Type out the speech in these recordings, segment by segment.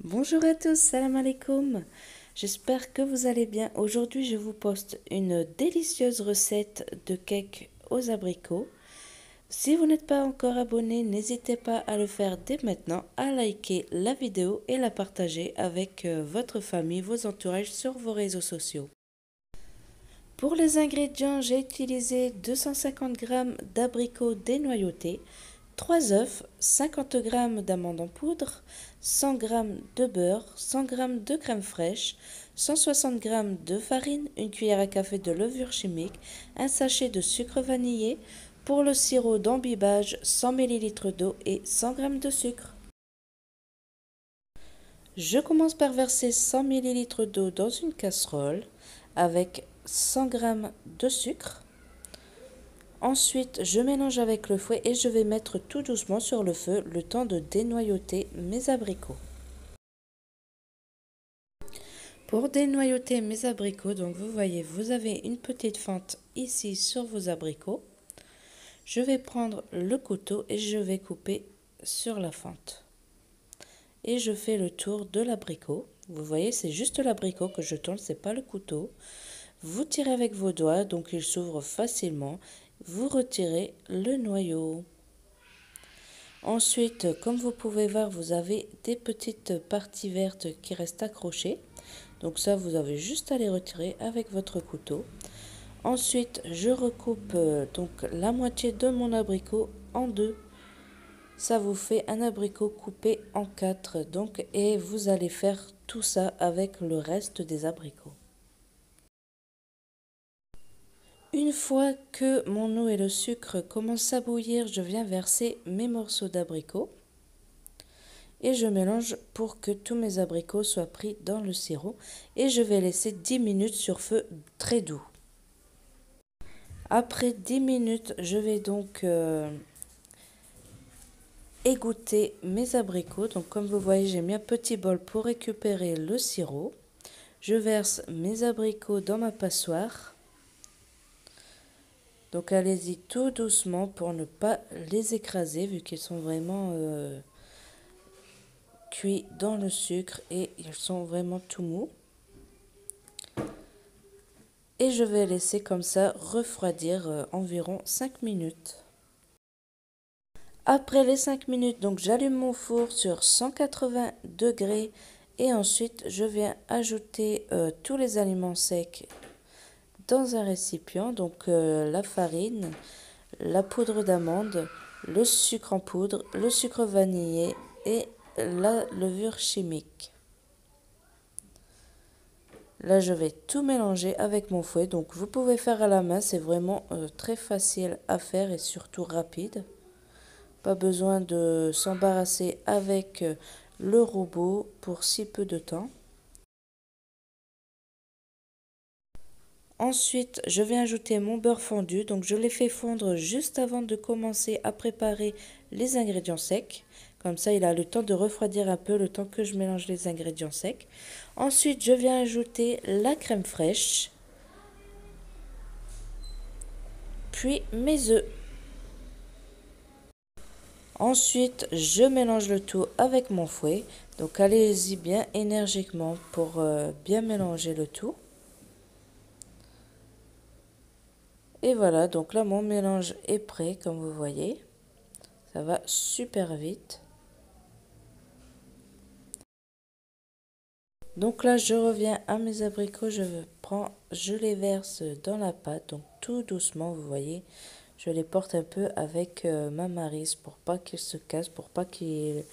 Bonjour à tous, salam alaikum. J'espère que vous allez bien. Aujourd'hui, je vous poste une délicieuse recette de cake aux abricots. Si vous n'êtes pas encore abonné, n'hésitez pas à le faire dès maintenant, à liker la vidéo et la partager avec votre famille, vos entourages sur vos réseaux sociaux. Pour les ingrédients, j'ai utilisé 250 g d'abricots dénoyautés, 3 œufs, 50 g d'amandes en poudre, 100 g de beurre, 100 g de crème fraîche, 160 g de farine, une cuillère à café de levure chimique, un sachet de sucre vanillé. Pour le sirop d'imbibage, 100 ml d'eau et 100 g de sucre. Je commence par verser 100 ml d'eau dans une casserole avec 100 g de sucre. Ensuite, je mélange avec le fouet et je vais mettre tout doucement sur le feu le temps de dénoyauter mes abricots. Pour dénoyauter mes abricots, donc vous voyez, vous avez une petite fente ici sur vos abricots. Je vais prendre le couteau et je vais couper sur la fente. Et je fais le tour de l'abricot. Vous voyez, c'est juste l'abricot que je tourne, c'est pas le couteau. Vous tirez avec vos doigts, donc il s'ouvre facilement. Vous retirez le noyau. Ensuite, comme vous pouvez voir, vous avez des petites parties vertes qui restent accrochées. Donc ça, vous avez juste à les retirer avec votre couteau. Ensuite, je recoupe donc la moitié de mon abricot en deux. Ça vous fait un abricot coupé en quatre. Donc, et vous allez faire tout ça avec le reste des abricots. Une fois que mon eau et le sucre commencent à bouillir, je viens verser mes morceaux d'abricot. Et je mélange pour que tous mes abricots soient pris dans le sirop et je vais laisser 10 minutes sur feu très doux. Après 10 minutes, je vais donc égoutter mes abricots. Donc comme vous voyez, j'ai mis un petit bol pour récupérer le sirop. Je verse mes abricots dans ma passoire. Donc allez-y tout doucement pour ne pas les écraser vu qu'ils sont vraiment cuits dans le sucre et ils sont vraiment tout mous. Et je vais laisser comme ça refroidir environ 5 minutes. Après les 5 minutes, donc j'allume mon four sur 180 degrés et ensuite je viens ajouter tous les aliments secs dans un récipient. Donc la farine, la poudre d'amande, le sucre en poudre, le sucre vanillé et la levure chimique. Là, je vais tout mélanger avec mon fouet. Donc, vous pouvez faire à la main. C'est vraiment très facile à faire et surtout rapide. Pas besoin de s'embarrasser avec le robot pour si peu de temps. Ensuite, je vais ajouter mon beurre fondu. Donc, je l'ai fait fondre juste avant de commencer à préparer les ingrédients secs. Comme ça, il a le temps de refroidir un peu, le temps que je mélange les ingrédients secs. Ensuite, je viens ajouter la crème fraîche. Puis mes œufs. Ensuite, je mélange le tout avec mon fouet. Donc allez-y bien énergiquement pour bien mélanger le tout. Et voilà, donc là mon mélange est prêt comme vous voyez. Ça va super vite. Donc là je reviens à mes abricots, je les verse dans la pâte. Donc tout doucement, vous voyez. Je les porte un peu avec ma maryse pour pas qu'ils se cassent, pour pas qu'ils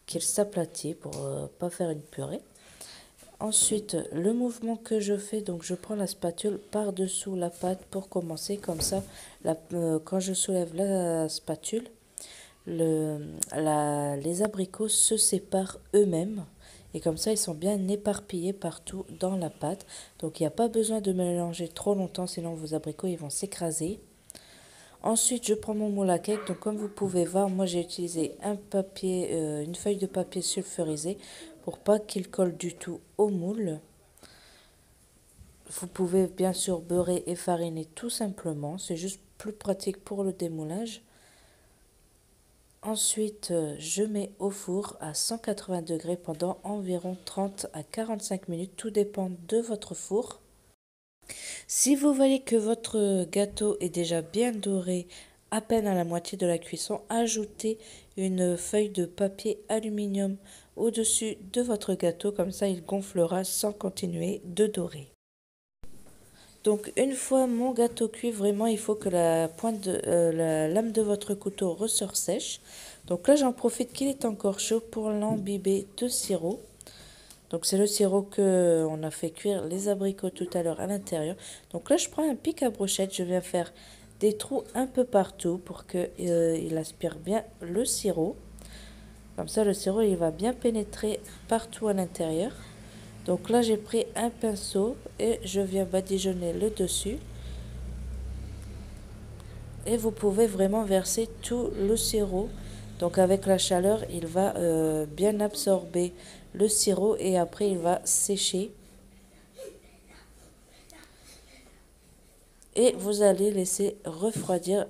s'aplatissent, pour pas faire une purée. Ensuite, le mouvement que je fais, donc je prends la spatule par-dessous la pâte pour commencer. Comme ça, quand je soulève la spatule, les abricots se séparent eux-mêmes. Et comme ça, ils sont bien éparpillés partout dans la pâte. Donc, il n'y a pas besoin de mélanger trop longtemps, sinon vos abricots ils vont s'écraser. Ensuite, je prends mon moule à cake. Donc, comme vous pouvez voir, moi j'ai utilisé une feuille de papier sulfurisé pour pas qu'il colle du tout au moule. Vous pouvez bien sûr beurrer et fariner tout simplement. C'est juste plus pratique pour le démoulage. Ensuite, je mets au four à 180 degrés pendant environ 30 à 45 minutes, tout dépend de votre four. Si vous voyez que votre gâteau est déjà bien doré, à peine à la moitié de la cuisson, ajoutez une feuille de papier aluminium au-dessus de votre gâteau, comme ça il gonflera sans continuer de dorer. Donc une fois mon gâteau cuit, vraiment il faut que la lame de votre couteau ressort sèche. Donc là j'en profite qu'il est encore chaud pour l'imbiber de sirop. Donc c'est le sirop que on a fait cuire les abricots tout à l'heure à l'intérieur. Donc là je prends un pic à brochette, je viens faire des trous un peu partout pour que il aspire bien le sirop. Comme ça le sirop il va bien pénétrer partout à l'intérieur. Donc là j'ai pris un pinceau et je viens badigeonner le dessus. Et vous pouvez vraiment verser tout le sirop. Donc avec la chaleur, il va bien absorber le sirop et après il va sécher. Et vous allez laisser refroidir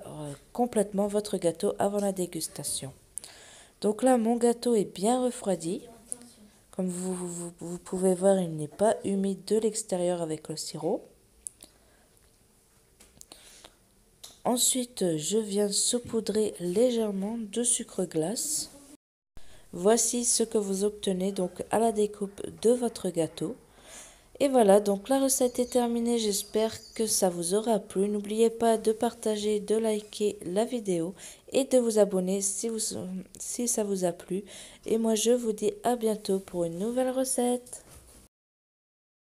complètement votre gâteau avant la dégustation. Donc là, mon gâteau est bien refroidi. Comme vous pouvez voir, il n'est pas humide de l'extérieur avec le sirop. Ensuite, je viens saupoudrer légèrement de sucre glace. Voici ce que vous obtenez donc à la découpe de votre gâteau. Et voilà, donc la recette est terminée. J'espère que ça vous aura plu. N'oubliez pas de partager, de liker la vidéo et de vous abonner si ça vous a plu. Et moi, je vous dis à bientôt pour une nouvelle recette.